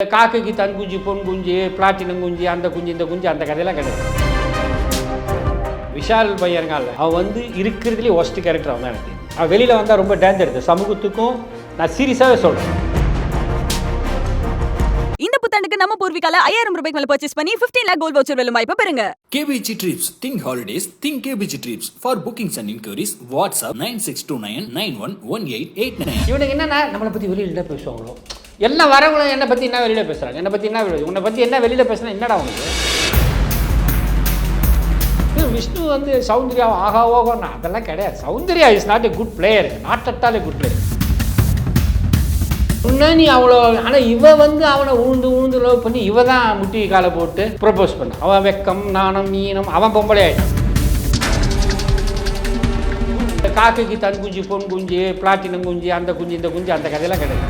காக்கைக்கு தன் குஞ்சு பொன் குஞ்சு பிளாட்டினம் குஞ்சு அந்த குஞ்சு இந்த குஞ்சு அந்த கதையெல்லாம் கிடையாது. விஷால் பையன்கால அவன் வந்து இருக்கிறதுலேயே ஒஸ்ட் கேரக்டர் அவன் தான் எனக்கு. அவன் வெளியில் வந்தால் ரொம்ப டேஞ்சர் இருக்குது சமூகத்துக்கும். நான் சீரியஸாகவே சொல்கிறேன். இந்த புத்தாண்டுக்கு நம்ம பூர்விகால 5000 ரூபாய்க்கு மேல பர்ச்சேஸ் பண்ணி 15 lakh கோல்ட் வவுச்சர் வெல்லும் வாய்ப்பு பெறுங்க. KBG Trips. Think holidays. Think KBG Trips. For bookings and inquiries, WhatsApp 9629911889. இவனுக்கு என்னன்னா நம்மளை பற்றி வெளியில் பேசுவாங்களோ எல்லாம் வரவங்களும் என்னை பற்றி என்ன வெளியில் பேசுகிறாங்க, என்னை பற்றி என்ன உன்னை பற்றி என்ன வெளியில் பேசுனா என்னடா உனக்கு. விஷ்ணு வந்து சௌந்தர்யா ஆகா ஓகோன்னா அதெல்லாம் கிடையாது. Soundarya is not a good player, not at all a good player. இன்னும் நீ அவ்வளோ. ஆனால் இவ வந்து அவனை உழுந்து லவ் பண்ணி இவ தான் முட்டி காலை போட்டு ப்ரப்போஸ் பண்ண. அவன் வெக்கம் நாணம் ஈனம் அவன் பொம்பளை ஆகிட்டான். காக்கைக்கு தன் குஞ்சு பொன் குஞ்சு பிளாட்டினம் குஞ்சு அந்த குஞ்சு இந்த குஞ்சு அந்த கதையெல்லாம் கிடையாது.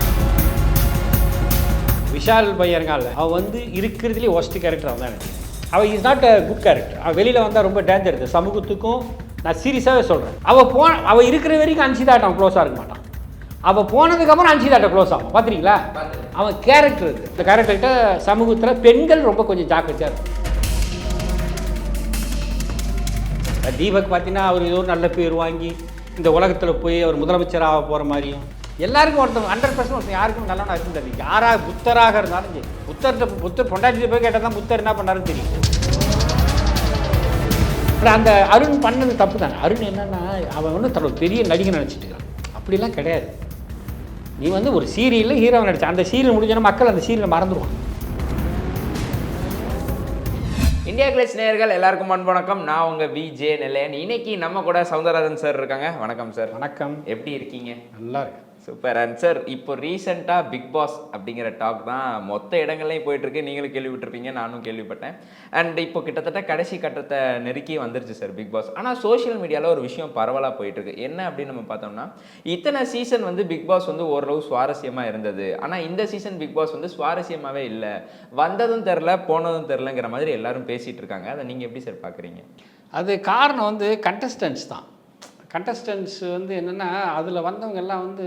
விஷால் பையன்கால அவன் வந்து இருக்கிறதுலேயே ஒஸ்ட் கேரக்டர் அவன் தான் எனக்கு. அவள் is not a good character. அவள் வெளியில் வந்தால் ரொம்ப டேஞ்சர் இருக்குது சமூகத்துக்கும். நான் சீரியஸாகவே சொல்கிறேன். அவள் இருக்கிற வரைக்கும் அன்சிதாட்டம் க்ளோஸாக இருக்க மாட்டான். அவள் போனதுக்கப்புறம் அன்சிதாட்டம் க்ளோஸ் ஆகும். பார்த்துறீங்களா? அவன் கேரக்டர் இருக்குது. இந்த கேரக்டர்கிட்ட சமூகத்தில் பெண்கள் ரொம்ப கொஞ்சம் ஜாக்கிரதையாக இருக்கும். தீபக் பார்த்தீங்கன்னா அவர் ஏதோ நல்ல பேர் வாங்கி இந்த உலகத்தில் போய் அவர் முதலமைச்சராக போகிற மாதிரியும் எல்லாருக்கும் ஒருத்தர் 100% ஒருத்தர் யாருக்கும் நல்லவனா இருந்தது. யாராக புத்தராக இருந்தாலும் சரி, புத்தர் பொண்டாட்டிட்டு போய் கேட்டால் தான் புத்தர் என்ன பண்ணாருன்னு தெரியும். அப்புறம் அந்த அருண் பண்ணது தப்பு தானே. அருண் என்னன்னா அவன் வந்து தன்னோட பெரிய நடிகை நினச்சிட்டு இருக்கான். அப்படிலாம் கிடையாது. நீ வந்து ஒரு சீரியலில் ஹீரோவை நடிச்ச அந்த சீரியல் முடிஞ்சோன்னா மக்கள் அந்த சீரியலை மறந்துடுவான். இந்தியா கிளட்ஸ் நேயர்கள் எல்லாருக்கும் வணக்கம். நான் உங்கள் விஜே நெல்லையன். இன்னைக்கு நம்ம கூட சௌந்தரராஜன் சார் இருக்காங்க. வணக்கம் சார். வணக்கம். எப்படி இருக்கீங்க? நல்லா இருக்கு. சூப்பர். அண்ட் சார், இப்போ ரீசெண்டாக பிக் பாஸ் அப்படிங்கிற டாக் தான் மொத்த இடங்கள்லையும் போயிட்டுருக்கு. நீங்களும் கேள்விப்பட்டிருப்பீங்க, நானும் கேள்விப்பட்டேன். அண்ட் இப்போ கிட்டத்தட்ட கடைசி கட்டத்தை நெருக்கி வந்துருச்சு சார் பிக் பாஸ். ஆனால் சோஷியல் மீடியாவில் ஒரு விஷயம் பரவலாக போயிட்டுருக்கு. என்ன அப்படின்னு நம்ம பார்த்தோம்னா, இத்தனை சீசன் வந்து பிக் பாஸ் வந்து ஓரளவு சுவாரஸ்யமாக இருந்தது. ஆனால் இந்த சீசன் பிக் பாஸ் வந்து சுவாரஸ்யமாகவே இல்லை, வந்ததும் தெரில போனதும் தெரிலங்கிற மாதிரி எல்லாரும் பேசிகிட்டு இருக்காங்க. அதை நீங்கள் எப்படி சார் பார்க்குறீங்க? அது காரணம் வந்து கண்டஸ்டன்ஸ் தான். கண்டஸ்டன்ஸ் வந்து என்னென்னா அதில் வந்தவங்க எல்லாம் வந்து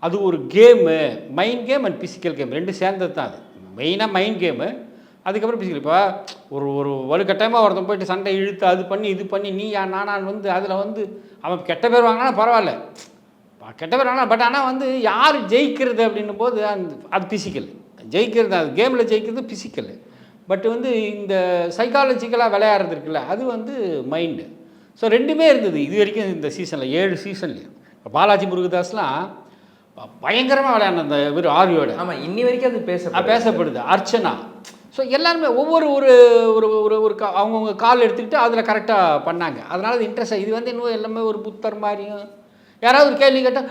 அது ஒரு game, mind game and physical game ரெண்டும் சேர்ந்தது தான். அது மெயினாக மைண்ட் கேமு, அதுக்கப்புறம் ஃபிசிக்கல். இப்போ ஒரு வலுக்கட்டாயமாக ஒருத்தன் போயிட்டு சண்டை இழுத்து அது பண்ணி இது பண்ணி நீ நானான் வந்து அதில் வந்து அவன் கெட்ட பேர் வாங்கினா பரவாயில்ல, கெட்ட பேர் வாங்கினா. பட் ஆனால் வந்து யார் ஜெயிக்கிறது அப்படின்னும் போது அது ஃபிசிக்கல் ஜெயிக்கிறது, அது கேமில் ஜெயிக்கிறது ஃபிசிக்கல். பட் வந்து இந்த சைக்காலஜிக்கலாக விளையாடுறது இருக்குல்ல அது வந்து மைண்டு. ஸோ ரெண்டுமே இருந்தது இது வரைக்கும். இந்த சீசனில் 7 சீசன்லையும் இப்போ பாலாஜி முருகதாஸ்லாம் பயங்கரமாக விளையாடின அந்த இவர் ஆர்வியோட. ஆமாம், இன்னி வரைக்கும் அது பேசப்படுது. அர்ச்சனா. ஸோ எல்லாருமே ஒவ்வொரு ஒரு ஒரு ஒரு அவங்கவுங்க கால் எடுத்துக்கிட்டு அதில் கரெக்டாக பண்ணாங்க. அதனால் அது இன்ட்ரெஸ்டாக. இது வந்து இன்னும் எல்லாமே ஒரு புத்தர் மாதிரியும் யாராவது ஒரு கேள்வி கேட்டால்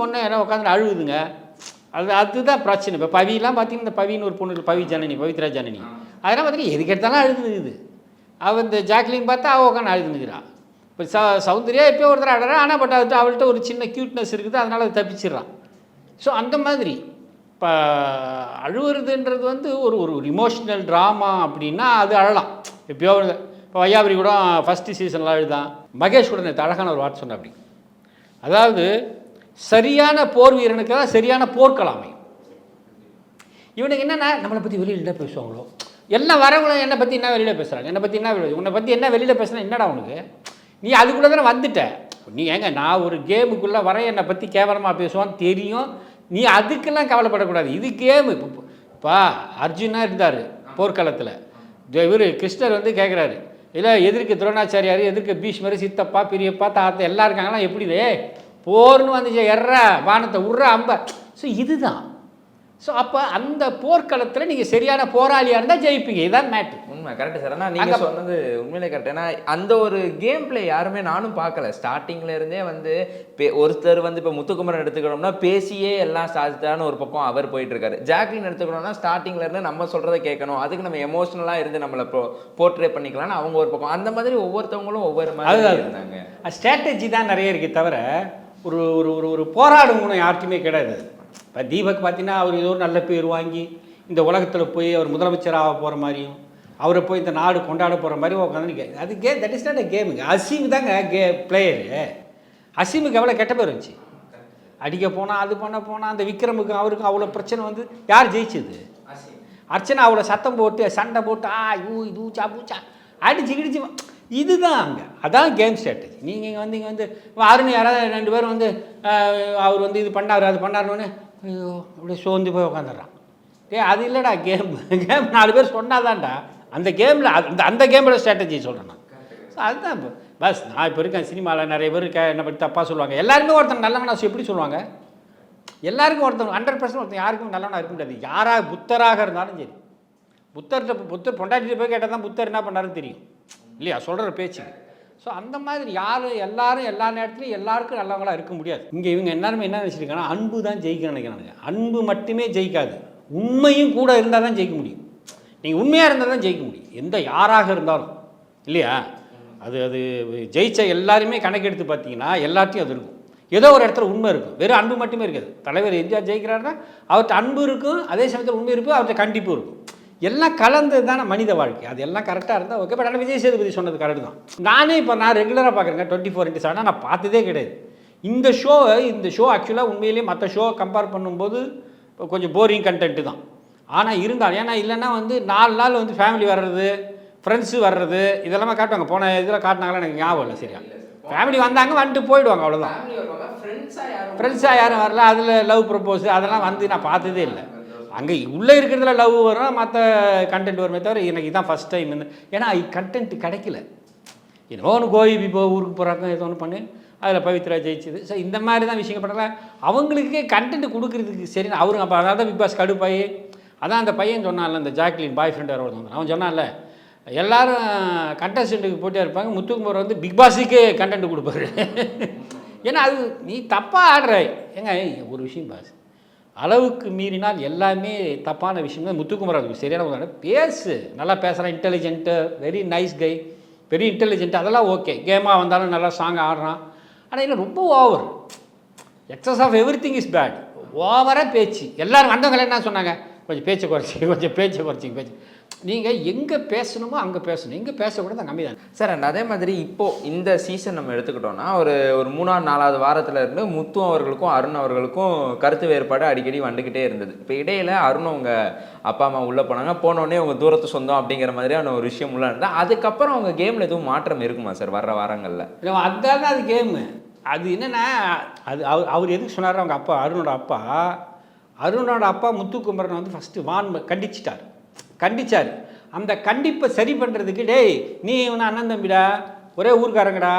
ஒன்று யாராவது உட்காந்து அழுகுதுங்க. அதுதான் பிரச்சனை. இப்போ பவிலாம் பார்த்தீங்கன்னா, இந்த பவின்னு ஒரு பொண்ணு, பவித்ரா ஜனனி, அதெல்லாம் பார்த்தீங்கன்னா எதுக்கு எடுத்தாலும் அழுதுக்குது. அவள் இந்த ஜாக்லின் பார்த்தா அவள் உட்காந்து அழுதுனுக்குறான். இப்போ சௌந்தர்யா எப்போயோ ஒருத்தர் ஆடுறா. ஆனால் பட் அது அவள்கிட்ட ஒரு சின்ன க்யூட்னஸ் இருக்குது, அதனால் அது தப்பிச்சிடுறான். ஸோ அந்த மாதிரி இப்போ அழுவுறதுன்றது வந்து ஒரு இமோஷ்னல் ட்ராமா அப்படின்னா அது அழலாம். எப்பயோ இப்போ வையாபுரி கூட ஃபஸ்ட்டு சீசனில் அழுதான். மகேஷ் கூட நேற்று அழகான ஒரு வார்த்தை சொன்ன. அப்படி அதாவது சரியான போர் வீரனுக்கு தான் சரியான போர்க்கலாமை. இவனுக்கு என்னென்னா நம்மளை பற்றி வெளியில் பேசுவாங்களோ எல்லாம் வரவங்களும் என்னை பற்றி என்ன வெளியில் பேசுகிறாங்க, என்னை பற்றி என்ன உன்னை பற்றி என்ன வெளியில் பேசுனா என்னடா உனக்கு. நீ அதுக்குள்ளே தானே வந்துட்ட. நீ ஏங்க நான் ஒரு கேமுக்குள்ளே வர என்னை பற்றி கேவலமாக பேசுவான்னு தெரியும். நீ அதுக்கெல்லாம் கவலைப்படக்கூடாது. இது கேமு. இப்போ அர்ஜுனாக இருந்தார் போர்க்களத்தில். இவர் கிருஷ்ணர் வந்து கேட்குறாரு, இல்லை எதிர்க்க துரோணாச்சாரியார், எதிர்க்க பீஷ்மர், சித்தப்பா, பெரியப்பா, தாத்தா எல்லாம் இருக்காங்களா, எப்படி போர்னு வந்துச்சு, எர்ற வானத்தை உர்ற அம்ப. ஸோ இதுதான். ஸோ அப்போ அந்த போர்க்களத்தில் நீங்கள் சரியான போராளியாக இருந்தால் ஜெயிப்பீங்க. இதுதான் மேட்ரு. உண்மை, கரெக்டு சார். ஆனால் நீங்கள் சொன்னது உண்மையிலே கரெக்ட். ஏன்னா அந்த ஒரு கேம் பிளே யாருமே நானும் பார்க்கல. ஸ்டார்டிங்கில் இருந்தே வந்து ஒருத்தர் வந்து இப்போ முத்துக்குமரன் எடுத்துக்கிட்டோம்னா பேசியே எல்லாம் சாதித்தான்னு ஒரு பக்கம் அவர் போயிட்டுருக்காரு. ஜாக்லின் எடுத்துக்கிட்டோம்னா ஸ்டார்டிங்கில் இருந்து நம்ம சொல்கிறத கேட்கணும், அதுக்கு நம்ம எமோஷ்னலாக இருந்து நம்மளை போர்ட்ரே பண்ணிக்கலாம்னு அவங்க ஒரு பக்கம். அந்த மாதிரி ஒவ்வொருத்தவங்களும் ஒவ்வொரு மாதிரி இருந்தாங்க. ஸ்ட்ராட்டஜி தான் நிறைய இருக்குது, தவிர ஒரு ஒரு ஒரு போராடும் குணம் யாருக்குமே கிடையாது. இப்போ தீபக் பார்த்தீங்கன்னா அவர் ஏதோ ஒரு நல்ல பேர் வாங்கி இந்த உலகத்தில் போய் அவர் முதலமைச்சராக போகிற மாதிரியும் அவரை போய் இந்த நாடு கொண்டாட போகிற மாதிரி உட்காந்து அது தட் இஸ் நாட் அ கேமுங்க. அசீம் தாங்க பிளேயரு. அசீமுக்கு எவ்வளோ கெட்ட பேர் வந்துச்சு. அடிக்க போனால் அது பண்ண போனால் அந்த விக்ரமுக்கு அவருக்கும் அவ்வளோ பிரச்சனை வந்து யார் ஜெயிச்சது? அர்ச்சனா அவ்வளோ சத்தம் போட்டு சண்டை போட்டு இது ஊச்சா பூச்சா அடிச்சு கிடிச்சு இதுதான் அங்கே அதான் கேம் ஸ்ட்ராட்டஜி. நீங்கள் இங்கே வந்து அருண் யாராவது 2 பேரும் வந்து அவர் வந்து இது பண்ணார் அது பண்ணாருன்னு ஐயோ அப்படியே சோர்ந்து போய் உட்காந்துடுறான். அது இல்லைடா கேம் 4 பேர் சொன்னாதான்டா அந்த கேமில் அந்த கேமோட ஸ்ட்ராட்டஜி சொல்கிறேன் நான். ஸோ அதுதான் இப்போ பஸ் நான் இப்போ இருக்கேன் சினிமாவில் நிறைய பேர் என்னை பற்றி தப்பாக சொல்லுவாங்க. எல்லாருமே ஒருத்தன் நல்லவனா எப்படி சொல்லுவாங்க? எல்லாருக்கும் ஒருத்தன் 100% ஒருத்தன் யாருக்கும் நல்லவனாக இருக்க முடியாது. யாராக புத்தராக இருந்தாலும் சரி புத்தர் பொண்டாட்டிட்டு போய் கேட்டால் தான் புத்தர் என்ன பண்ணாருன்னு தெரியும் இல்லையா சொல்கிற பேச்சு. ஸோ அந்த மாதிரி எல்லாரும் எல்லா நேரத்துலையும் எல்லாருக்கும் நல்லவங்களாக இருக்க முடியாது. இங்கே இவங்க எல்லாருமே என்ன நினச்சிருக்காங்கன்னா அன்பு தான் ஜெயிக்கணும்னு நினைக்கிறாங்க. அன்பு மட்டுமே ஜெயிக்காது, உண்மையும் கூட இருந்தால் தான் ஜெயிக்க முடியும். நீங்கள் உண்மையாக இருந்தால் தான் ஜெயிக்க முடியும் எந்த யாராக இருந்தாலும் இல்லையா. அது ஜெயிச்ச எல்லாருமே கணக்கெடுத்து பார்த்தீங்கன்னா எல்லாத்தையும் அது இருக்கும். ஏதோ ஒரு இடத்துல உண்மை இருக்கும், வெறும் அன்பு மட்டுமே இருக்காது. தலைவர் எம்ஜிஆர் ஜெயிக்கிறாருன்னா அவர்கிட்ட அன்பு இருக்கும், அதே சமயத்தில் உண்மை இருக்கும், அவர்கிட்ட கண்டிப்பு இருக்கும். எல்லாம் கலந்து தானே மனித வாழ்க்கை. அது எல்லாம் கரெக்டாக இருந்தால் ஓகே. பட் ஆனால் விஜய் சேதுபதி சொன்னது கரெக்டு தான். நானே இப்போ நான் ரெகுலராக பார்க்குறேங்க 24/7 நான் பார்த்ததே கிடையாது. இந்த ஷோ ஆக்சுவலாக உண்மையிலேயே மற்ற ஷோ கம்பேர் பண்ணும்போது கொஞ்சம் போரிங் கண்டென்ட்டு தான். ஆனால் இருந்தாலும் ஏன்னா இல்லைன்னா வந்து 4 நாள் வந்து ஃபேமிலி வர்றது ஃப்ரெண்ட்ஸு வர்றது இதெல்லாமே காட்டுவாங்க. போன இதில் காட்டினாங்களா எனக்கு ஞாபகம் இல்லை சரியா. ஃபேமிலி வந்தாங்க வந்துட்டு போயிடுவாங்க அவ்வளோதான். ஃப்ரெண்ட்ஸாக யாரும் வரல. அதில் லவ் ப்ரப்போஸ் அதெல்லாம் வந்து நான் பார்த்ததே இல்லை. அங்கே உள்ளே இருக்கிறதுல லவ் வரும், மற்ற கண்டென்ட் வருமே தவிர எனக்கு இதுதான் ஃபஸ்ட் டைம். ஏன்னா கண்டென்ட் கிடைக்கல. ஏதோ ஒன்று கோயில் இப்போ ஊருக்கு போகிறாங்க ஏதோ ஒன்று பண்ணி அதில் பவித்ரா ஜெயிச்சது. ஸோ இந்த மாதிரி தான் விஷயங்கள் பண்ணல. அவங்களுக்கே கண்டென்ட் கொடுக்குறதுக்கு சரி அவருங்க அப்போ அதாவது தான் பிக் பாஸ் கடுப்பாயி அதான் அந்த பையன் சொன்னான்ல இந்த ஜாக்லின் பாய் ஃப்ரெண்ட் வந்தாங்க. அவன் சொன்னான்ல எல்லோரும் கண்டஸ்டண்ட்டுக்கு போட்டியாக இருப்பாங்க, முத்துக்குமார் வந்து பிக் பாஸுக்கே கண்டென்ட் கொடுப்பாரு. ஏன்னா அது நீ தப்பாக ஆடுற ஏங்க ஒரு விஷயம் பாஸ் அளவுக்கு மீறினால் எல்லாமே தப்பான விஷயம் தான். முத்துக்குமார் அதுக்கு சரியான உதாரணம். பேசு நல்லா பேசுகிறான், intelligent, very nice guy, very intelligent, அதெல்லாம் ஓகே. கேமாக வந்தாலும் நல்லா சாங் ஆடுறான். ஆனால் இல்லை ரொம்ப over excess of everything is bad. ஓவராக பேச்சு எல்லோரும் வந்தவங்களே என்ன சொன்னாங்க, கொஞ்சம் பேச்சை குறைச்சி நீங்கள் எங்கே பேசணுமோ அங்கே பேசணும், எங்கே பேசக்கூடாது கம்மி தான் சார். அண்ட் அதே மாதிரி இப்போது இந்த சீசன் நம்ம எடுத்துக்கிட்டோன்னா ஒரு 3ஆவது 4ஆவது வாரத்தில் இருந்து முத்து அவர்களுக்கும் அருண் அவர்களுக்கும் கருத்து வேறுபாடு அடிக்கடி வந்துக்கிட்டே இருந்தது. இப்போ இடையில் அருண் அவங்க அப்பா அம்மா உள்ளே போனாங்க, போனோடனே அவங்க தூரத்து சொந்தம் அப்படிங்கிற மாதிரியான ஒரு விஷயம் உள்ள இருந்தால் அதுக்கப்புறம் அவங்க கேமில் எதுவும் மாற்றம் இருக்குமா சார் வர்ற வாரங்களில்? அதுதான் அது கேமு. அது என்னென்னா அது அவர் எதுக்கு சொன்னார் அவங்க அப்பா அருணோட அப்பா முத்துக்குமரன் வந்து ஃபஸ்ட்டு கண்டிச்சார். அந்த கண்டிப்பை சரி பண்ணுறதுக்கு டேய் நீ இவனை அண்ணன் தம்பிடா ஒரே ஊருக்காரங்கடா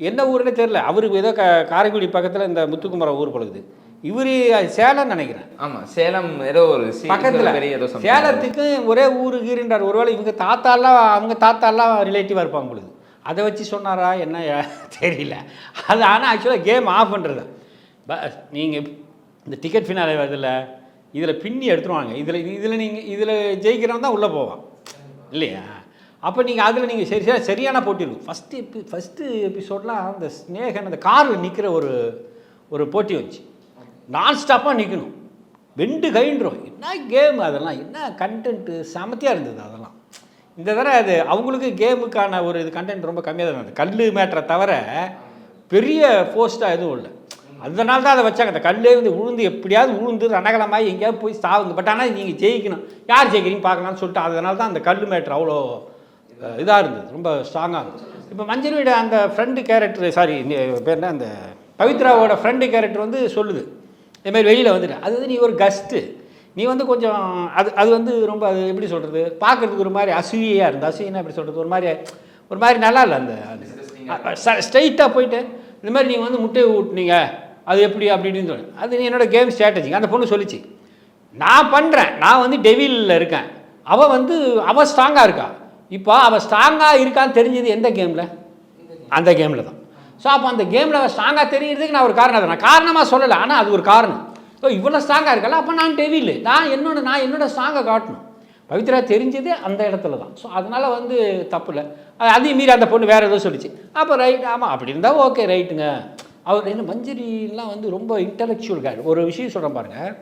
என்ன ஊருன்னு தெரில. அவருக்கு ஏதோ காரைக்குடி பக்கத்தில் இந்த முத்துக்குமரன் ஊர் பழகுது. இவர் சேலம் நினைக்கிறேன். ஆமாம் சேலம் ஏதோ ஒரு பக்கத்தில் ஏதோ சேலத்துக்கு ஒரே ஊருக்குன்றார். ஒருவேளை அவங்க தாத்தாலாம் ரிலேட்டிவாக இருப்பாங்க பொழுது அதை வச்சு சொன்னாரா என்ன தெரியல. அது ஆனால் ஆக்சுவலாக கேம் ஆஃப் பண்ணுறது நீங்கள் இந்த டிக்கெட் ஃபினாலே வருதில்ல இதில் பின்னி எடுத்துருவாங்க. இதில் ஜெயிக்கிறவன் தான் உள்ளே போவான் இல்லையா. அப்போ நீங்கள் அதில் நீங்கள் சரியான போட்டி இருக்கும். ஃபஸ்ட்டு எபிசோடெலாம் அந்த ஸ்னேகன் அந்த காரில் நிற்கிற ஒரு போட்டி வந்துச்சு. நான் ஸ்டாப்பாக நிற்கணும், வெண்டு கைன்றோம். என்ன கேம் அதெல்லாம், என்ன கண்டென்ட்டு செமத்தியாக இருந்தது அதெல்லாம். இந்த தடவை அது அவங்களுக்கு கேமுக்கான ஒரு இது கண்டென்ட் ரொம்ப கம்மியாக தான் இருந்தது. கல் மேட்டரை தவிர பெரிய போஸ்ட்டாக எதுவும் இல்லை. அதனால தான் அதை வச்சாங்க. அந்த கல்லே வந்து எப்படியாவது ரணகலமாகி எங்கேயாவது போய் சாவுங்க. பட் ஆனால் நீங்கள் ஜெயிக்கணும், யார் ஜெயிக்கிறீங்க பார்க்கலாம்னு சொல்லிட்டு அதனால தான் அந்த கல் மேட்ரு அவ்வளோ இதாக இருந்தது, ரொம்ப ஸ்ட்ராங்காக இருந்தது. இப்போ மஞ்சள் வீடு அந்த ஃப்ரெண்டு கேரக்டர் பேர் என்ன அந்த பவித்ராவோட ஃப்ரெண்டு கேரக்டர் வந்து சொல்லுது இதுமாதிரி வெளியில் வந்துட்டு அது வந்து நீ ஒரு கஸ்ட்டு, நீ வந்து கொஞ்சம் அது வந்து ரொம்ப அது எப்படி சொல்கிறது பார்க்குறதுக்கு ஒரு மாதிரி அசூயாக இருந்தது. அசூயின்னா எப்படி சொல்கிறது ஒரு மாதிரி நல்லா இல்லை. அந்த ஸ்ட்ரைட்டாக போயிட்டு இந்த மாதிரி நீங்கள் வந்து முட்டையை ஊட்டினீங்க அது எப்படி அப்படின்னு சொல்லு. அது என்னோட கேம் ஸ்ட்ராட்டஜி. அந்த பொண்ணு சொல்லிச்சு நான் பண்ணுறேன், நான் வந்து டெவிலில் இருக்கேன், அவள் ஸ்ட்ராங்காக இருக்கா. இப்போ அவள் ஸ்ட்ராங்காக இருக்கான்னு தெரிஞ்சது எந்த கேமில்? அந்த கேமில் தான். ஸோ அப்போ அந்த கேமில் அவள் ஸ்ட்ராங்காக தெரிகிறதுக்கு நான் ஒரு காரணம் நான் காரணமாக சொல்லலை, ஆனால் அது ஒரு காரணம். ஸோ இவ்வளோ ஸ்ட்ராங்காக இருக்கல, அப்போ நான் டெவில் நான் என்னோட ஸ்ட்ராங்கை காட்டணும். பவித்ரா தெரிஞ்சது அந்த இடத்துல தான். ஸோ அதனால் வந்து தப்பு இல்லை. அதையும் மீறி அந்த பொண்ணு வேறு ஏதோ சொல்லிச்சு. அப்போ ரைட் ஆமாம் அப்படி இருந்தால் ஓகே ரைட்டுங்க. அவர் என்ன மஞ்சரிலாம் வந்து ரொம்ப இன்டலெக்சுவல் கார். ஒரு விஷயம் சொல்கிறேன் பாருங்கள்,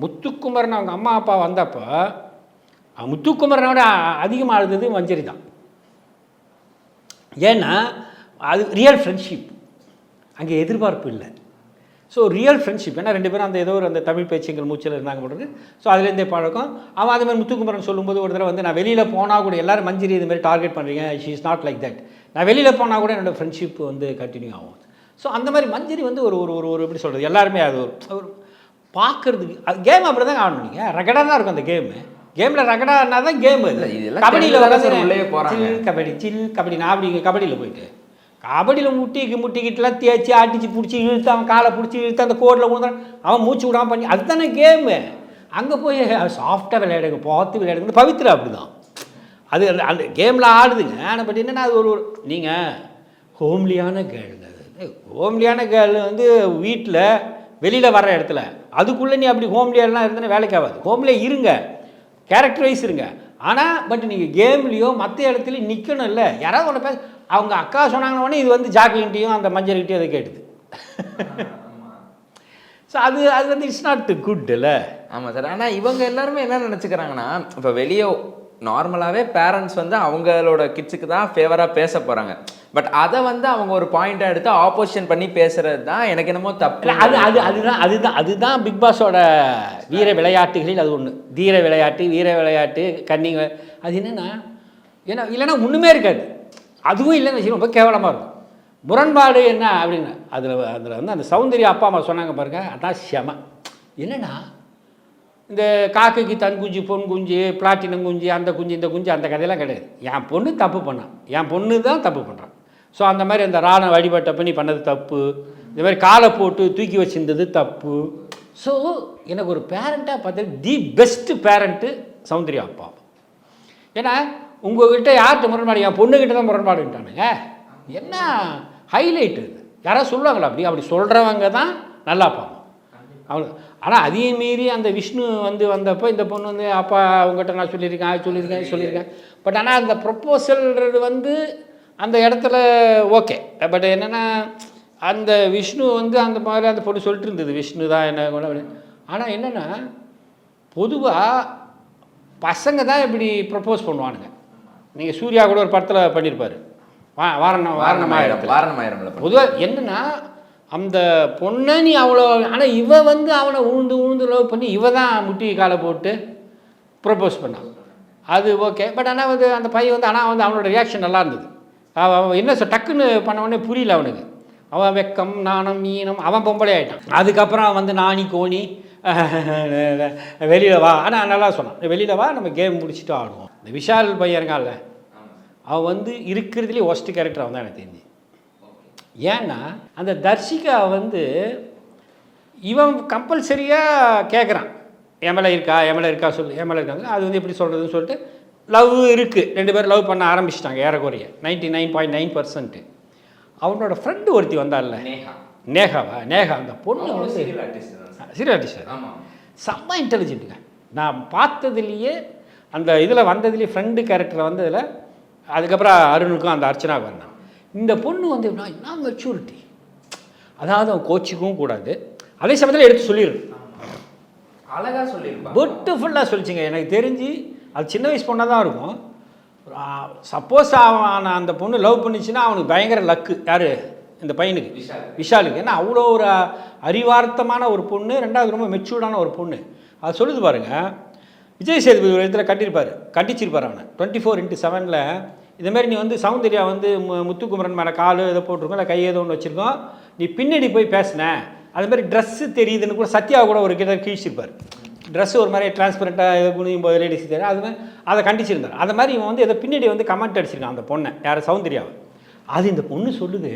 முத்துக்குமரன் அவங்க அம்மா அப்பா வந்தப்போ முத்துக்குமரனோட அதிகமாக இருந்தது மஞ்சரி தான். ஏன்னா அது ரியல் ஃப்ரெண்ட்ஷிப், அங்கே எதிர்பார்ப்பு இல்லை. So real friendship. ஏன்னா 2 பேரும் அந்த ஏதோ ஒரு அந்த தமிழ் பேச்சுங்கள் மூச்சில் இருந்தாங்க போடுறது. ஸோ அதுலேருந்தே பழக்கம். அவன் அது மாதிரி முத்துக்குமரன் சொல்லும்போது ஒரு தடவை வந்து நான் வெளியில் போனால் கூட எல்லோரும் மஞ்சரி இது மாதிரி டார்கெட் பண்ணுறீங்க, she is not like that. நான் வெளியில் போனால் கூட என்னோடய ஃப்ரெண்ட்ஷிப் வந்து கண்டினியூ ஆகும். ஸோ அந்த மாதிரி மஞ்சரி வந்து ஒரு ஒரு ஒரு எப்படி சொல்கிறது, எல்லாருமே அது ஒரு பார்க்குறதுக்கு அது கேம் அப்படி தான் ஆடணும். நீங்கள் ரகடாக தான் இருக்கும் அந்த கேமில் ரகடானா தான் கேம். இது கபடியில் வந்து கபடி சில் கபடி நான் அப்படி கபடியில் போயிட்டு கபடியில் முட்டிக்கிட்டுலாம் தேய்ச்சி அடிச்சு பிடிச்சி இழுத்து அவன் காலை பிடிச்சி இழுத்து அந்த கோடில் விழுந்தான் அவன் மூச்சு விடாமல் பண்ணி அதுதானே கேமு. அங்கே போய் சாஃப்டாக விளையாடுங்க, பார்த்து விளையாடுங்க. பவித்ரா அப்படி தான் அது அந்த கேமில் ஆடுதுங்க. ஆனால் பட் என்னென்னா அது ஒரு நீங்கள் ஹோம்லியான கேளுங்க. அது ஹோம்லியான கேள் வந்து வீட்டில் வெளியில் வர்ற இடத்துல அதுக்குள்ளே நீ அப்படி ஹோம்லியெல்லாம் இருந்தேன்னா வேலைக்கு ஆகாது. ஹோம்லியே இருங்க, கேரக்டர் வைஸ் இருங்க. ஆனால் பட் நீங்கள் கேம்லேயோ மற்ற இடத்துலையும் நிற்கணும். இல்லை யாராவது ஒன்று பேச அவங்க அக்கா சொன்னாங்கன்னே இது வந்து ஜாக்லின்ட்டையும் அந்த மஞ்சள்கிட்டையும் அதை கேட்டுது. ஸோ அது வந்து இட்ஸ் நாட் குட் இல்லை. ஆமாம் சார். ஆனால் இவங்க எல்லாருமே என்ன நினச்சிக்கிறாங்கன்னா, இப்போ வெளியே நார்மலாகவே பேரண்ட்ஸ் வந்து அவங்களோட கிட்ஸுக்கு தான் ஃபேவராக பேச போகிறாங்க. பட் அதை வந்து அவங்க ஒரு பாயிண்டாக எடுத்து ஆப்போசிஷன் பண்ணி பேசுகிறது தான் எனக்கு என்னமோ தப்பு. அதுதான் பிக் பாஸோட வீர விளையாட்டுகளில் அது ஒன்று. தீர விளையாட்டு, வீர விளையாட்டு, கன்னிங்க. அது என்னென்னா இல்லைன்னா ஒன்றுமே இருக்காது. அதுவும் இல்லைன்னு வச்சுக்கோங்க, ரொம்ப கேவலமாக இருக்கும். முரண்பாடு என்ன அப்படின்னு அதில் வந்து அந்த சௌந்தர்யா அப்பா அம்மா சொன்னாங்க பாருங்க, அதான் செம. என்னென்னா இந்த காக்கைக்கு தன் குஞ்சு பொன் குஞ்சு பிளாட்டினம் குஞ்சு அந்த குஞ்சு இந்த குஞ்சு அந்த கதையெல்லாம் கிடையாது. என் பொண்ணு தப்பு பண்ணான், என் பொண்ணு தான் தப்பு பண்ணுறான். ஸோ அந்த மாதிரி அந்த ராணை வழிபட்ட பண்ணி பண்ணது தப்பு, இந்த மாதிரி காலை போட்டு தூக்கி வச்சுருந்தது தப்பு. ஸோ எனக்கு ஒரு பேரண்ட்டாக பார்த்தது தி பெஸ்ட்டு பேரண்ட்டு சௌந்தர்யா அப்பா. ஏன்னா உங்கள்கிட்ட யார்கிட்ட முரண்பாடு, என் பொண்ணுக்கிட்ட தான் முரண்பாடுட்டானுங்க. என்ன ஹைலைட்டு யாராவது சொல்லுவாங்களா? அப்படி சொல்கிறவங்க தான் நல்லா பார்ப்போம் அவங்க. ஆனால் அதையும் மீறி அந்த விஷ்ணு வந்து வந்தப்போ இந்த பொண்ணு வந்து அப்பா அவங்ககிட்ட நான் சொல்லியிருக்கேன். பட் ஆனால் அந்த ப்ரொப்போசல்ன்றது வந்து அந்த இடத்துல ஓகே. பட் என்னென்னா அந்த விஷ்ணு வந்து அந்த மாதிரி அந்த பொண்ணு சொல்லிட்டு இருந்தது விஷ்ணு தான் என்ன. ஆனால் என்னென்னா பொதுவாக பசங்க தான் இப்படி ப்ரப்போஸ் பண்ணுவானுங்க. நீங்கள் சூர்யா கூட ஒரு படத்தில் பண்ணியிருப்பார், வாரணமாயிரம். பொதுவாக என்னென்னா அந்த பொண்ணை நீ அவ்வளோ, ஆனால் இவ வந்து அவனை உழுந்து லவ் பண்ணி இவ தான் முட்டி காலை போட்டு ப்ரப்போஸ் பண்ணான். அது ஓகே. பட் ஆனால் வந்து அந்த பையன் வந்து ஆனால் வந்து அவனோட ரியாக்ஷன் நல்லா இருந்தது. அவன் என்ன டக்குன்னு பண்ணவொடனே புரியல அவனுக்கு. அவன் வெக்கம் நாணம் ஈனம் அவன் பொம்பளை ஆகிட்டான். அதுக்கப்புறம் வந்து நாணி கோணி வெளியில் வா. ஆனால் நல்லா சொன்னான், வெளியில் வா நம்ம கேம் முடிச்சுட்டு ஆடுவோம். இந்த விஷால் பையன் இருக்கான்ல, அவன் வந்து இருக்கிறதுலேயே ஒஸ்ட் கேரக்டர் அவன் தான் எனக்கு தெரிஞ்சு. ஏன்னா அந்த தர்ஷிகா வந்து இவன் கம்பல்சரியாக கேட்குறான், எம்எல்ஏ இருக்கா சொல்லு, எம்எல்ஏ இருக்காங்க. அது வந்து எப்படி சொல்கிறதுன்னு சொல்லிட்டு லவ் இருக்குது. 2 பேரும் லவ் பண்ண ஆரம்பிச்சிட்டாங்க ஏறக்குறைய 99.9%. அவனோட ஃப்ரெண்டு ஒருத்தி வந்தால நேகா அந்த பொண்ணு வந்து சீரியல் ஆர்டிஸ்ட் செம்ம இன்டெலிஜென்ட்டுங்க. நான் பார்த்ததுலேயே அந்த இதில் வந்ததுலேயே ஃப்ரெண்டு கேரக்டரில் வந்ததில் அதுக்கப்புறம் அருணுக்கும் அந்த அர்ச்சனாவுக்கு வந்தான். இந்த பொண்ணு வந்து என்ன மெச்சூரிட்டி, அதாவது அவன் கோச்சிக்கவும் கூடாது, அதே சமயத்தில் எடுத்து சொல்லிடுது, அழகாக சொல்லியிருப்பான், பியூட்டிஃபுல்லாக சொல்லிச்சிங்க. எனக்கு தெரிஞ்சு அது சின்ன வயசு பொண்ணாக தான் இருக்கும். சப்போஸ் அவன் அந்த பொண்ணு லவ் பண்ணிச்சுன்னா அவனுக்கு பயங்கர லக்கு. யார்? இந்த பையனுக்கு, விஷாலுக்கு. ஏன்னா அவ்வளோ ஒரு அறிவார்த்தமான ஒரு பொண்ணு, ரெண்டாவது ரொம்ப மெச்சூர்டான ஒரு பொண்ணு. அது சொல்லுது பாருங்கள். விஜய் சேதுபதி ஒரு இடத்துல கண்டிச்சிருப்பார் அவனை 24/7. இதுமாரி நீ வந்து சௌந்தர்யா வந்து முத்துக்குமரன் மேலே கால் ஏதோ போட்டிருக்கோம், இல்லை கை ஏதோ ஒன்று வச்சுருக்கோம், நீ பின்னாடி போய் பேசினேன், அதுமாதிரி ட்ரெஸ்ஸு தெரியுதுன்னு கூட சத்யா கூட ஒரு கிட்ட கீழ்ச்சிருப்பார். ட்ரெஸ்ஸு ஒரு மாதிரி டிரான்ஸ்பரண்ட்டாக ஏதோ குனியும் போது லேடிஸ் தெரியும், அது மாதிரி அதை கண்டிச்சிருந்தார். அது மாதிரி இவன் வந்து ஏதோ பின்னாடி வந்து கமெண்ட் அடிச்சிருக்கான் அந்த பொண்ணை, யார்? சௌந்தர்யாவை. அது இந்த பொண்ணு சொல்லுது,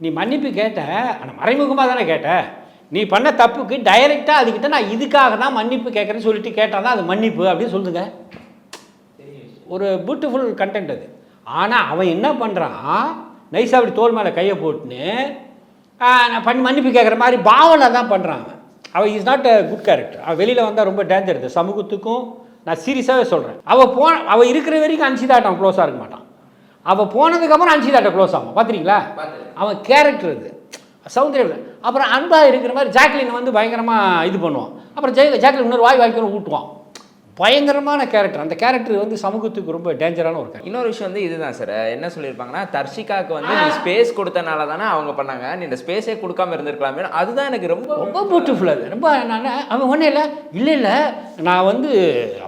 நீ மன்னிப்பு கேட்ட, ஆனால் மறைமுகமாக தானே கேட்ட, நீ பண்ண தப்புக்கு டைரெக்டாக அதுக்கிட்ட நான் இதுக்காக தான் மன்னிப்பு கேட்குறேன்னு சொல்லிட்டு கேட்டால் தான் அது மன்னிப்பு அப்படின்னு சொல்லுங்க. ஒரு பியூட்டிஃபுல் கண்டென்ட் அது. ஆனால் அவன் என்ன பண்ணுறான், நைஸாக அப்படி தோல் மேலே கையை போட்டுன்னு நான் மன்னிப்பு கேட்குற மாதிரி பாவனை தான் பண்ணுறான் அவன். Is not a good character. அவன் வெளியில் வந்தால் ரொம்ப டேஞ்சர். இது சமூகத்துக்கும் நான் சீரியஸாகவே சொல்கிறேன். அவள் இருக்கிற வரைக்கும் அன்சிதாட்ட அவன் க்ளோஸாக இருக்க மாட்டான். அவள் போனதுக்கப்புறம் அன்சிதாட்ட க்ளோஸ் ஆகும். பார்த்துறீங்களா? அவன் கேரக்டர் இது சௌந்தர்யா. அப்புறம் அன்பாக இருக்கிற மாதிரி ஜாக்லின் வந்து பயங்கரமாக இது பண்ணுவான். அப்புறம் ஜாக்லின் இன்னொரு வாய்க்கு ஊட்டுவான். பயங்கரமான கேரக்டர். அந்த கேரக்டர் வந்து சமூகத்துக்கு ரொம்ப டேஞ்சரான ஒரு கேரக்டர். இன்னொரு விஷயம் வந்து இதுதான் சார், என்ன சொல்லியிருப்பாங்கன்னா தர்ஷிகாவுக்கு வந்து நீ ஸ்பேஸ் கொடுத்தனால தானே அவங்க பண்ணாங்க, நீ இந்த ஸ்பேஸே கொடுக்காம இருந்திருக்கலாமே. அதுதான் எனக்கு ரொம்ப ரொம்ப பியூட்டிஃபுல்லாக அது. ரொம்ப நான் அவன் ஒன்றும் இல்லை நான் வந்து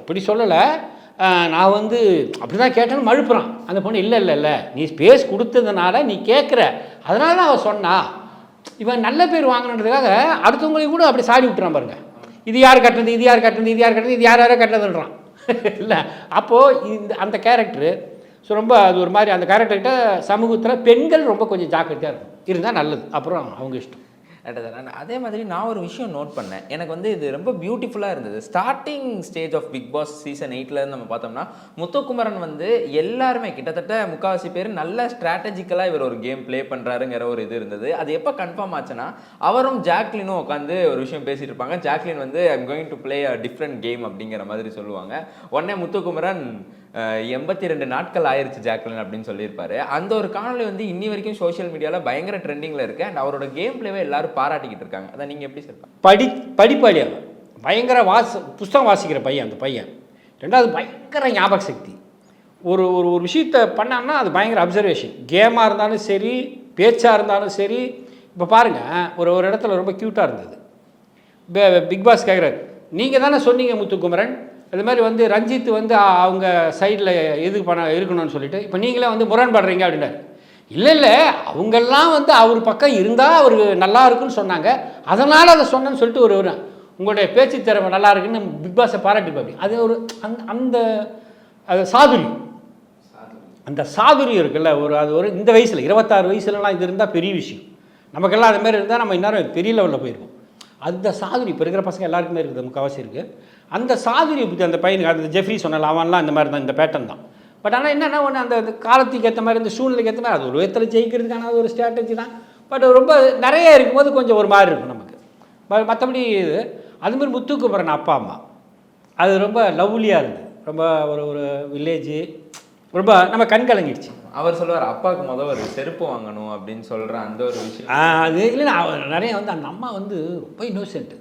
அப்படி சொல்லலை, நான் வந்து அப்படி தான் கேட்டேன்னு மழுப்புறான் அந்த பொண்ணு. இல்லை நீ ஸ்பேஸ் கொடுத்ததுனால நீ கேட்குற, அதனால தான் அவன் சொன்னா. இவன் நல்ல பேர் வாங்கினதுக்காக அடுத்தவங்களையும் கூட அப்படி சாடி விட்டுறான் பாருங்க. இது யார் கட்டுறது, இது யார் கட்டுறது, இது யார் கட்டுறது, இது யாரோ கட்டுறதுன்றான் இல்லை. அப்போது அந்த கேரக்டரு ரொம்ப அது ஒரு மாதிரி. அந்த கேரக்டர்கிட்ட சமூகத்தில் பெண்கள் ரொம்ப கொஞ்சம் ஜாக்கிரதையாக இருக்கும், இருந்தால் நல்லது. அப்புறம் அவங்க இஷ்டம். அதே மாதிரி நான் ஒரு விஷயம் நோட் பண்ணேன், எனக்கு வந்து இது ரொம்ப பியூட்டிஃபுல்லாக இருந்தது. Starting stage of Bigg Boss season 8 நம்ம பார்த்தோம்னா முத்துக்குமரன் வந்து எல்லாருமே கிட்டத்தட்ட முக்கால்வாசி பேர் நல்ல ஸ்ட்ராட்டஜிக்கலாக இவர் ஒரு கேம் ப்ளே பண்ணுறாருங்கிற ஒரு இது இருந்தது. அது எப்போ கன்ஃபார்ம் ஆச்சுன்னா அவரும் ஜாக்லினும் உட்காந்து ஒரு விஷயம் பேசிகிட்டு இருப்பாங்க. ஜாக்லின் வந்து I'm going to play a different game அப்படிங்கிற மாதிரி சொல்லுவாங்க. உடனே முத்துக்குமரன் 82 நாட்கள் ஆயிடுச்சு ஜாக்லின் அப்படின்னு சொல்லியிருப்பாரு. அந்த ஒரு காணொலி வந்து இன்னி வரைக்கும் சோஷியல் மீடியாவில் பயங்கர ட்ரெண்டிங்கில் இருக்குது. அண்ட் அவரோட கேம் பிளேவை எல்லாரும் பாராட்டிக்கிட்டு இருக்காங்க. அதை நீங்கள் எப்படி சார்? படிப்பாளி அவன், பயங்கர புஸ்தகம் வாசிக்கிற பையன் அந்த பையன். ரெண்டாவது பயங்கர ஞாபக சக்தி. ஒரு ஒரு ஒரு விஷயத்தை பண்ணான்னா அது பயங்கர அப்சர்வேஷன். கேமாக இருந்தாலும் சரி, பேச்சாக இருந்தாலும் சரி. இப்போ பாருங்கள், ஒரு இடத்துல ரொம்ப க்யூட்டாக இருந்தது. பிக் பாஸ் கேட்குறாரு, நீங்கள் தானே சொன்னீங்க முத்துக்குமரன் இது மாதிரி வந்து ரஞ்சித் வந்து அவங்க சைடில் எதுக்கு இருக்கணும்னு சொல்லிட்டு, இப்போ நீங்களே வந்து முரண்படுறீங்க அப்படின்னாரு. இல்லை அவங்கெல்லாம் வந்து அவர் பக்கம் இருந்தால் அவர் நல்லா இருக்குன்னு சொன்னாங்க, அதனால் அதை சொன்னேன்னு சொல்லிட்டு ஒரு உங்களுடைய பேச்சு திறமை நல்லா இருக்குன்னு பிக் பாஸை பாராட்டிப்பாப்பி. அது ஒரு அந்த அது சாதுரியம், அந்த சாதுரியம் இருக்குல்ல. அது ஒரு இந்த வயசில் 26 வயசுலலாம் இது இருந்தால் பெரிய விஷயம். நமக்கெல்லாம் அது மாதிரி இருந்தால் நம்ம இன்னும் பெரிய லெவலில் போயிருக்கோம். அந்த சாதுரி இப்போ இருக்கிற பசங்க எல்லாருக்குமே இருக்குது, முக்கால்வாசி இருக்குது. அந்த சாதுரியை பற்றி அந்த பையனுக்கு, அந்த ஜெஃப்ரி சொன்னால அவன்லாம் இந்த மாதிரி தான், இந்த பேட்டர்ன் தான். பட் ஆனால் என்னென்னா ஒன்று அந்த காலத்துக்கு ஏற்ற மாதிரி, இந்த சூழ்நிலைக்கு ஏற்ற மாதிரி அது ஒரு விதத்தில் ஜெயிக்கிறதுக்கான ஒரு ஸ்ட்ராட்டஜி தான். பட் ரொம்ப நிறைய இருக்கும்போது கொஞ்சம் ஒரு மாதிரி இருக்கும் நமக்கு. மற்றபடி இது அதுமாதிரி முத்துக்குமரன் அப்பா அம்மா அது ரொம்ப லவ்லியாக இருந்தது. ரொம்ப ஒரு வில்லேஜு, ரொம்ப நம்ம கண் கலங்கிடுச்சு. அவர் சொல்லுவார் அப்பாவுக்கு முதல் ஒரு செருப்பு வாங்கணும் அப்படின்னு சொல்கிற அந்த ஒரு விஷயம். அது இல்லைன்னா நிறைய வந்து அந்த அம்மா வந்து ரொம்ப இன்னோசென்ட்டு.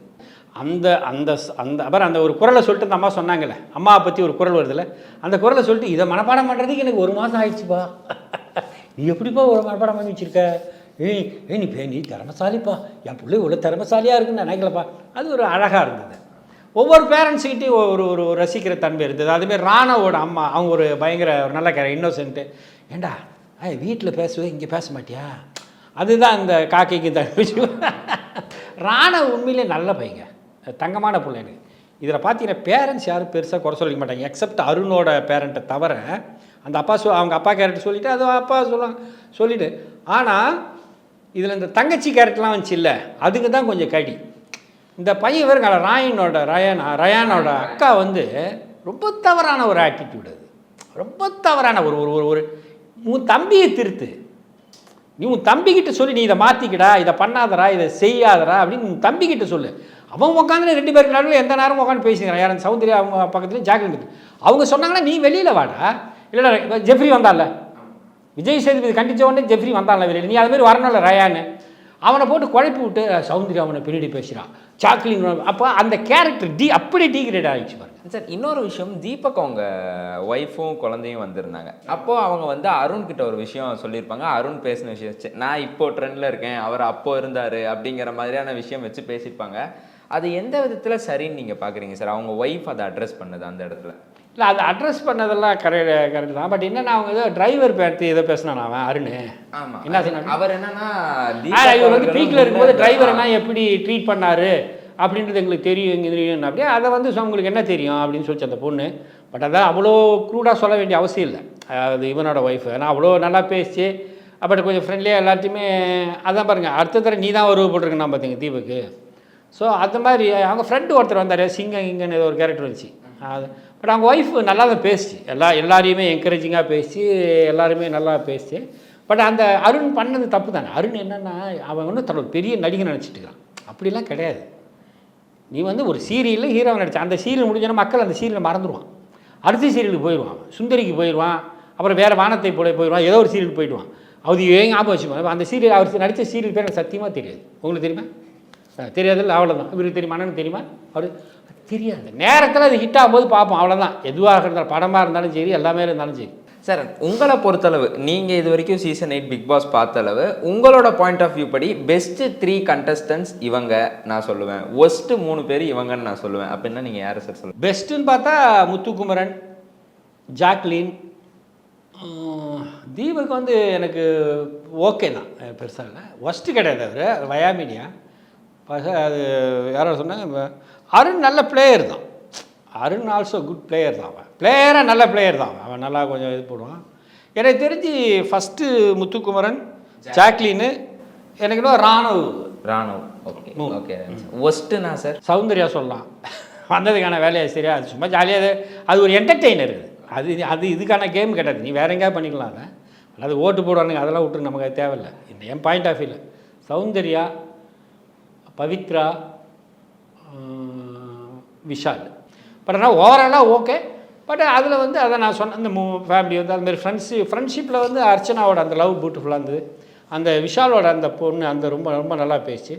அந்த அந்த அந்த அப்புறம் அந்த ஒரு குரலை சொல்லிட்டு அந்த அம்மா சொன்னாங்கல்ல, அம்மாவை பற்றி ஒரு குரல் வருதில்ல, அந்த குரலை சொல்லிட்டு இதை மனப்பாடம் பண்ணுறதுக்கு எனக்கு 1 மாதம் ஆயிடுச்சுப்பா. நீ எப்படிப்பா ஒரு மனப்பாடம் பண்ணி வச்சுருக்க? நீ திறமசாலிப்பா, என் பிள்ளை இவ்வளோ திறமசாலியாக இருக்குன்னு நினைக்கலப்பா. அது ஒரு அழகாக இருந்தது. ஒவ்வொரு பேரண்ட்ஸுக்கிட்டையும் ஒரு ரசிக்கிற தன்மை இருந்தது. அதுமாரி ராணாவோட அம்மா, அவங்க ஒரு பயங்கர ஒரு நல்ல இன்னோசென்ட்டு. ஏண்டா வீட்டில் பேசுவேன், இங்கே பேச மாட்டியா? அதுதான் அந்த காக்கைக்கு விஷயம். ராணா உண்மையிலே நல்ல பையங்க, தங்கமான பிள்ளைங்க. இதில் பார்த்தீங்கன்னா பேரண்ட்ஸ் யாரும் பெருசாக குறை சொல்லிக்க மாட்டாங்க, எக்ஸப்ட் அருணோட பேரண்ட்டை தவிர. அந்த அப்பா அவங்க அப்பா கேரக்டர் சொல்லிவிட்டு அது அப்பா சொல்லிவிட்டு. ஆனால் இதில் இந்த தங்கச்சி கேரக்டர்லாம் வந்துச்சு இல்லை, அதுக்கு தான் கொஞ்சம் கடி. இந்த பையன் வேறு ரயானோட அக்கா வந்து ரொம்ப தவறான ஒரு ஆட்டிடியூட். அது ரொம்ப தவறான ஒரு உன் தம்பியை திருத்து, நீ உன் தம்பிக்கிட்ட சொல்லி நீ இதை மாற்றிக்கிடா, இதை பண்ணாதரா, இதை செய்யாதரா அப்படின்னு உன் தம்பிக்கிட்ட சொல்லு. அவன் உட்காந்து 2 பேருக்கு நடுவில் எந்த நேரமும் உட்காந்து பேசிக்கிறான். யாரும் சௌந்தர்யா அவங்க பக்கத்துலேயும் ஜாக்லின். அவங்க சொன்னாங்கன்னா நீ வெளியில் வாடா. இல்லைடா ஜெஃப்ரி வந்தான்ல, விஜய் சேதுபதி கண்டித்த உடனே ஜெஃப்ரி வந்தான்ல வெளியில், நீ அதுமாரி வரணும்ல ரயான்னு. அவனை போட்டு குழப்பி விட்டு சௌந்தர்யா அவனை பின்னாடி பேசுகிறான், ஜாக்லின். அப்போ அந்த கேரக்டர் அப்படி டீக்ரேட் ஆகிடுச்சு பாருங்க சார். இன்னொரு விஷயம், தீபக் அவங்க ஒய்ஃபும் குழந்தையும் வந்திருந்தாங்க. அப்போது அவங்க வந்து அருண் கிட்ட ஒரு விஷயம் சொல்லியிருப்பாங்க. அருண் பேசின விஷயம், நான் இப்போ ட்ரெண்டில் இருக்கேன், அவர் அப்போ இருந்தார் அப்படிங்கிற மாதிரியான விஷயம் வச்சு பேசியிருப்பாங்க. அது எந்த விதத்தில் சரின்னு நீங்கள் பார்க்குறீங்க சார்? அவங்க ஒய்ஃப் அதை அட்ரஸ் பண்ணது அந்த இடத்துல. இல்லை, அதை அட்ரஸ் பண்ணதெல்லாம் கரெக்ட் தான். பட் என்னென்னா அவங்க ஏதோ டிரைவர் பேர்த்து ஏதோ பேசினான் அவன் அருண். ஆமாம், என்ன சொன்னாங்க, அவர் என்னன்னா இவர் வந்து பீக்கில் இருக்கும்போது டிரைவரெல்லாம் எப்படி ட்ரீட் பண்ணார் அப்படின்றது எங்களுக்கு தெரியும். அப்படியே அதை வந்து உங்களுக்கு என்ன தெரியும் அப்படின்னு சொல்லிச்சு அந்த பொண்ணு. பட் அதான் அவ்வளோ க்ரூடாக சொல்ல வேண்டிய அவசியம் இல்லை. அது இவனோட ஒய்ஃபு நான் அவ்வளோ நல்லா பேசி பட் கொஞ்சம் ஃப்ரெண்ட்லியாக எல்லாத்தையுமே. அதான் பாருங்கள், அடுத்த தடவை நீ தான் உருவ போட்டிருக்கேன் பார்த்தீங்க தீபக்கு. ஸோ அந்த மாதிரி அவங்க ஃப்ரெண்டு ஒருத்தர் வந்தார், இங்கன்னு ஏதோ ஒரு கேரக்டர் வந்துச்சு. அது பட் அவங்க ஒய்ஃபு நல்லா தான் பேசி எல்லாரையுமே என்கரேஜிங்காக பேசி எல்லாருமே நல்லா பேசி. பட் அந்த அருண் பண்ணது தப்பு தானே. அருண் என்னென்னா அவன் ஒன்றும் தன்னோட பெரிய நடிகை நினச்சிட்டுருக்கான். அப்படிலாம் கிடையாது. நீ வந்து ஒரு சீரியலில் ஹீரோவை நடித்தான், அந்த சீரியல் முடிஞ்சோன்னா மக்கள் அந்த சீரியலை மறந்துடுவான், அடுத்த சீரியலுக்கு போயிடுவான், சுந்தரிக்கு போயிடுவான், அப்புறம் வேறு வானத்தை போயிடுவான், ஏதோ ஒரு சீரியலுக்கு போயிடுவான். அது ஏன் ஞாபகம் வச்சுப்பான். அந்த சீரியல் அவர் நடித்த சீரியல் பேர் எனக்கு சத்தியமாக தெரியாது. உங்களுக்கு தெரியுமா? தெரியாதுல்ல, அவ்வளோதான். இவருக்கு தெரியுமா, அண்ணனுக்கு தெரியுமா? அவர் தெரியாது. நேரத்தில் அது ஹிட் ஆகும்போது பார்ப்போம், அவ்வளோதான். எதுவாக இருந்தாலும், படமாக இருந்தாலும் சரி, எல்லாமே இருந்தாலும் சரி. சார், உங்களை பொறுத்தளவு நீங்கள் இது வரைக்கும் சீசன் 8 பிக் பாஸ் பார்த்த அளவு உங்களோட பாயிண்ட் ஆஃப் வியூ படி பெஸ்ட்டு 3 கண்டஸ்டன்ஸ் இவங்க நான் சொல்லுவேன், ஒஸ்ட்டு 3 பேர் இவங்கன்னு நான் சொல்லுவேன் அப்படின்னா நீங்கள் யாரை சார் சொல்லுங்கள்? பெஸ்ட்டுன்னு பார்த்தா முத்துக்குமரன், ஜாக்லின், தீபக் வந்து எனக்கு ஓகே தான், பெருசாக இல்லை. ஒஸ்ட்டு கிடையாது. அவர் வயாமீடியா அது யாரோ சொன்னாங்க. அருண் நல்ல பிளேயர் தான். அருண் ஆல்சோ குட் பிளேயர் தான். அவன் பிளேயராக நல்ல பிளேயர் தான். அவன் நல்லா கொஞ்சம் இது போடுவான். எனக்கு தெரிஞ்சு ஃபஸ்ட்டு முத்துக்குமரன், ஜாக்லின்னு, எனக்கு இன்னும் ராணுவ். Okay okay. ஒஸ்ட்டுனா சார் சௌந்தர்யா சொல்லலாம். வந்ததுக்கான வேலையை சரியா, அது சும்மா ஜாலியாக, அது ஒரு என்டர்டெய்னர். அது இதுக்கான கேம் கிடையாது. நீ வேற எங்கேயா பண்ணிக்கலாம். அதை அதாவது ஓட்டு போடுவானுங்க, அதெல்லாம் விட்டு நமக்கு அது தேவையில்லை. இந்த என் பாயிண்ட் ஆஃப் வியூவில் சௌந்தர்யா, பவித்ரா, விஷால். பட் ஆனால் ஓவராலாக ஓகே. பட் அதில் வந்து அதை நான் சொன்ன இந்த ஃபேமிலி வந்து அதுமாதிரி ஃப்ரெண்ட்ஷிப்பில் வந்து அர்ச்சனாவோட அந்த லவ் பியூட்டிஃபுல்லாக இருந்தது. அந்த விஷாலோட அந்த பொண்ணு அந்த ரொம்ப ரொம்ப நல்லா பேச்சு.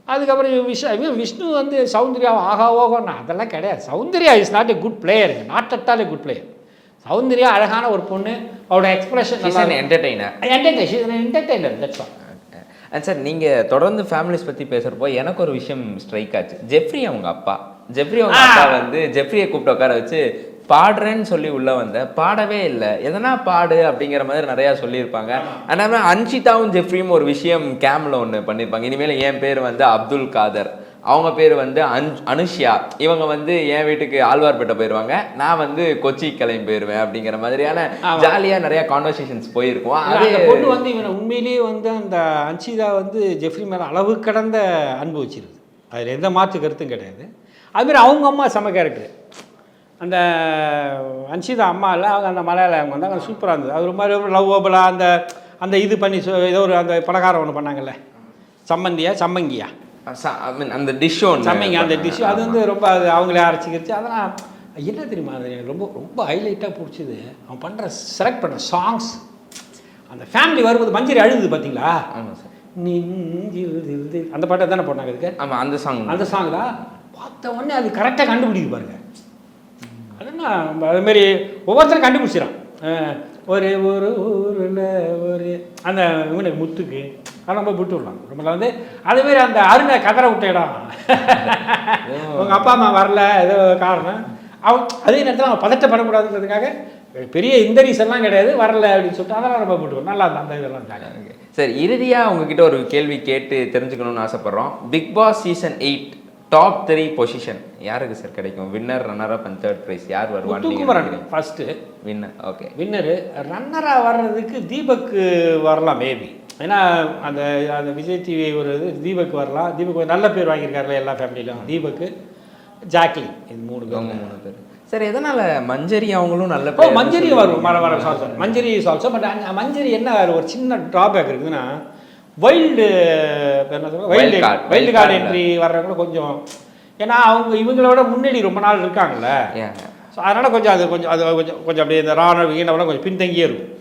அதுக்கப்புறம் விஷ்ணு வந்து சௌந்தர்யா ஆகா ஓகோன்னா அதெல்லாம் கிடையாது. Soundarya is not a good பிளேயருங்க, not at all a good player. Soundarya அழகான ஒரு பொண்ணு, அவரோட expression entertainer. That's all. And sir, நீங்கள் தொடர்ந்து ஃபேமிலிஸ் பற்றி பேசுகிறப்போ எனக்கு ஒரு விஷயம் ஸ்ட்ரைக் ஆச்சு. ஜெஃப்ரி அவங்க அப்பா வந்து ஜெஃப்ரியை கூப்பிட்டு உட்கார வச்சு பாடுறேன்னு சொல்லி உள்ளே வந்த, பாடவே இல்லை, எதனா பாடு அப்படிங்கிற மாதிரி நிறையா சொல்லியிருப்பாங்க. ஆனால் அன்ஷிதாவும் ஜெஃப்ரியும் ஒரு விஷயம் கேமில் ஒன்று பண்ணியிருப்பாங்க. இனிமேல் என் பேர் வந்து அப்துல் காதர், அவங்க பேர் வந்து அனுஷ்யா, இவங்க வந்து என் வீட்டுக்கு ஆழ்வார்பேட்டை போயிடுவாங்க, நான் வந்து கொச்சி கிளம்பி போயிடுவேன் அப்படிங்கிற மாதிரியான ஜாலியாக நிறையா கான்வர்சேஷன்ஸ் போயிருக்கும். அந்த பொண்ணு வந்து இவனை உண்மையிலேயே வந்து அந்த அன்ஷிதா வந்து ஜெஃப்ரி மேலே அளவு கடந்த அன்பு வச்சிருக்கு. அதில் எந்த மாற்று கருத்தும் கிடையாது. அதுமாதிரி அவங்க அம்மா செம கேரக்டர். அந்த அன்ஷிதா அம்மா இல்லை, அவங்க அந்த மலையாளம் வந்தாங்க, சூப்பராக இருந்தது. அது ரொம்ப லவ்வபுளாக அந்த அந்த இது பண்ணி ஏதோ ஒரு அந்த பலகாரம் ஒன்று பண்ணாங்கல்ல, சம்மங்கியா அந்த டிஷ் ஒன்று சம்மங்கி, அந்த டிஷ் அது வந்து ரொம்ப அது அவங்களே அரைச்சிக்கிடுச்சு. அதெல்லாம் என்ன தெரியுமா, அது எனக்கு ரொம்ப ரொம்ப ஹைலைட்டாக பிடிச்சிது. அவன் பண்ணுற செலக்ட் பண்ணுற சாங்ஸ், அந்த ஃபேமிலி வரும்போது மஞ்சரி அழுது பார்த்தீங்களா? ஆமாம் சார். அந்த பாட்டை தானே போட்டாங்க இதுக்கு. ஆமாம், அந்த சாங் தான் பார்த்த உடனே அது கரெக்டாக கண்டுபிடிக்க பாருங்க. அதுனா அதுமாரி ஒவ்வொருத்தரும் கண்டுபிடிச்சிடான். ஒரு ஒரு ஊரில் ஒரு அந்த இவனுக்கு முத்துக்கு அது ரொம்ப விட்டு விடலாம். ரொம்ப வந்து அதேமாரி அந்த அருணை கதரை விட்ட இடம், உங்கள் அப்பா அம்மா வரல ஏதோ காரணம், அதே நேரத்தில் அவன் பதட்டப்படக்கூடாதுன்றதுக்காக பெரிய இந்த ரீசன்லாம் கிடையாது, வரல அப்படின்னு சொல்லிட்டு அதெல்லாம் ரொம்ப விட்டுருவோம். நல்லா அந்த இதெல்லாம் ஜாலியாக. சார், இறுதியாக உங்ககிட்ட ஒரு கேள்வி கேட்டு தெரிஞ்சுக்கணும்னு ஆசைப்பட்றோம். Bigg Boss season 8 top 3 position யாருக்கு சார் கிடைக்கும்? Winner, runner up and third prize யார் வருவாங்க? Muthukumaran first winner. Okay, winner. ரன்னராக வர்றதுக்கு தீபக்கு வரலாம் மேபி. ஏன்னா அந்த அந்த விஜய் டிவி ஒரு இது தீபக் வரலாம். தீபக் நல்ல பேர் வாங்கியிருக்காருல எல்லா ஃபேமிலியிலும். தீபக்கு, ஜாக்லின், இது 3 பேர். சார், எதனால் மஞ்சரி அவங்களும் நல்ல பேர்? மஞ்சரி வரும் வர sir. Manjari is also. But Manjari என்ன ஒரு சின்ன ட்ராபேக் இருக்குதுன்னா, வைல்டு கார்டு என்ட்ரி வர்றவங்களும் கொஞ்சம், ஏன்னா அவங்க இவங்களோட முன்னாடி ரொம்ப நாள் இருக்காங்கல்ல, ஸோ அதனால் கொஞ்சம் அது கொஞ்சம் அப்படியே இந்த ராணுவ வீணவெல்லாம் கொஞ்சம் பின்தங்கியே இருக்கும்.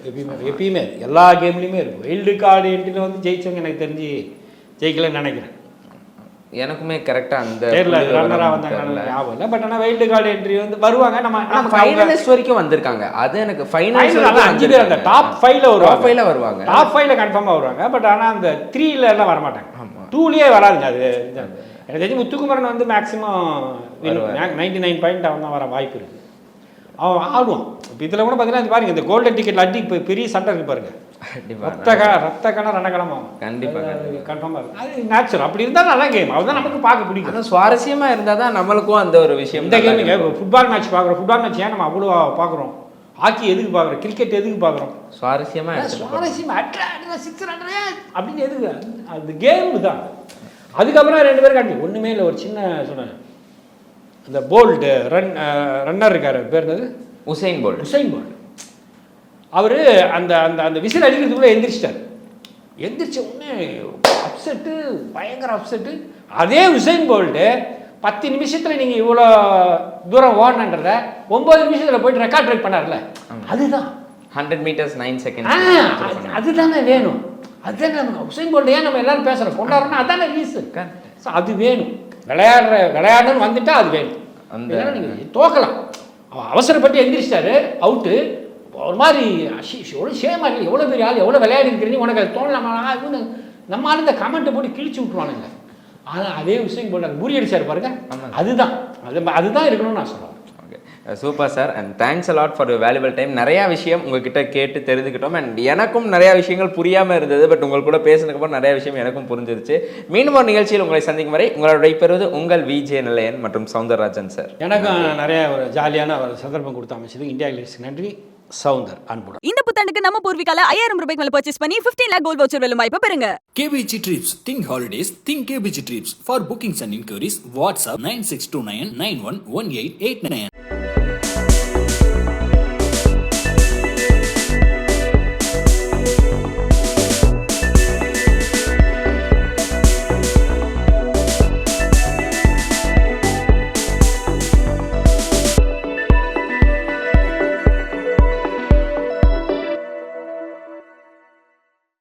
எப்பயுமே எல்லா கேம்லேயுமே இருக்கும். வைல்டு கார்டு என்ட்ரியில் வந்து ஜெயிச்சவங்க எனக்கு தெரிஞ்சு ஜெயிக்கலன்னு நினைக்கிறேன். எனக்குமே கரெக்டாக அந்த ரன்னராக வந்தாங்க ஞாபகம் இல்லை. பட் ஆனால் வைல்டு கார்டு என்ட்ரி வந்து வருவாங்க. நம்ம ஃபைனலிஸ்ட் வரைக்கும் வந்திருக்காங்க. அது எனக்கு ஃபைனல் 5 பேர் அந்த டாப் 5ல வருவாங்க. டாப் 5ல கன்ஃபார்மாக வருவாங்க. பட் ஆனால் அந்த 3ல எல்லாம் வரமாட்டாங்க. 2லயே வராதுங்க. அது எனக்கு தெரிஞ்சு முத்துக்குமரன் வந்து மேக்ஸிமம் 99 பாயிண்ட் அவன் தான் வர வாய்ப்பு இருக்குது. அவன் ஆடுவான். இப்போ இதில் கூட பார்த்தீங்கன்னா பாருங்க, இந்த கோல்டன் டிக்கெட் அடி இப்போ பெரிய சண்டை இருக்கு பாருங்க. ரத்த கணம் ரணகலமாகும். கண்டிப்பாக கன்ஃபார்மாக இருக்கும். அது நேச்சுரல். அப்படி இருந்தால் நல்லா கேம். அதுதான் நமக்கு பார்க்க பிடிக்கும். அதான் சுவாரஸ்யமாக இருந்தால் தான் நம்மளுக்கும் அந்த ஒரு விஷயம். இந்த கேமிங்க ஃபுட்பால் மேட்ச் பார்க்குறோம். ஃபுட்பால் மேட்ச் ஏன் நம்ம அவ்வளோ பார்க்குறோம்? ஹாக்கி எதுக்கு பார்க்குறோம்? கிரிக்கெட் எதுக்கு பார்க்குறோம்? சுவாரஸ்யமாக அப்படின்னு எதுக்கு? அது கேம் தான். அதுக்கப்புறம் 2 பேர் காட்டி ஒன்றுமே இல்லை. ஒரு சின்ன சொன்னேன், இந்த போல்டு ரன்னர் இருக்கார், பேர் என்னது? Usain Bolt. அவர் அந்த அந்த அந்த விசில் அடிக்கிறதுக்குள்ளே எந்திரிச்ச உடனே அப்செட்டு, பயங்கர அப்செட்டு. அதே உசைன் போல்ட்டு 10 நிமிஷத்தில் நீங்கள் இவ்வளோ தூரம் ஓடணுன்றத 9 நிமிஷத்தில் போயிட்டு ரெக்கார்ட் பிரேக் பண்ணார்ல, அதுதான் 100 மீட்டர்ஸ் 9 செகண்ட்ஸ். அதுதானே வேணும். அதுதானே உசைன் போல்ட் ஏன் நம்ம எல்லாரும் பேசுகிறோம், கொண்டாடுறோம்னா அதானே ரீசன். ஸோ அது வேணும். விளையாடணும்னு வந்துட்டால் அது வேணும். இதெல்லாம் நீங்கள் தோக்கலாம். அவசரப்பட்டு எந்திரிச்சிட்டாரு, அவுட்டு. ஒரு மாதிரி எவ்வளோ சேமா இல்லை, எவ்வளோ பெரிய ஆள், எவ்வளோ விளையாடிக்கிறீங்க, உனக்கு அது தோணலாமா? நம்ம ஆள் இந்த கமெண்ட்டை போட்டு கிழிச்சு விட்ருவானுங்க. ஆனால் அதே விஷயம் போட்டாங்க, முறியடிச்சார் பாருங்க. அதுதான் இருக்கணும்னு நான் சொல்லுவேன். Super sir, and thanks a lot for valuable time. நிறையா விஷயம் உங்ககிட்ட கேட்டு தெரிஞ்சுக்கிட்டோம். அண்ட் எனக்கும் நிறையா விஷயங்கள் புரியாமல் இருந்தது, பட் உங்கள் கூட பேசுனதுக்கப்புறம் நிறைய விஷயம் எனக்கும் புரிஞ்சிருச்சு. மீண்டும் ஒரு நிகழ்ச்சியில் உங்களை சந்திக்கும் வரை உங்களோட பெறுவது உங்கள் விஜே நிலையன் மற்றும் சௌந்தரராஜன் சார். எனக்கும் நிறைய ஒரு ஜாலியான ஒரு சந்தர்ப்பம் கொடுத்து அமைச்சது இந்தியா கிளிட்ஸ்க்கு நன்றி. சௌந்தர் அன்புடன். இந்த புத்தாண்டுக்கு நம்ம பூர்விகால 5000 ரூபாய்க்கு மேல பர்ச்சேஸ் பண்ணி 15 lakh கோல்ட் வவுச்சர் வெல்லும் வாய்ப்பை பெறுங்க. KBG Trips, Think Holidays, Think KBG Trips. For bookings and inquiries, WhatsApp 9629 911889.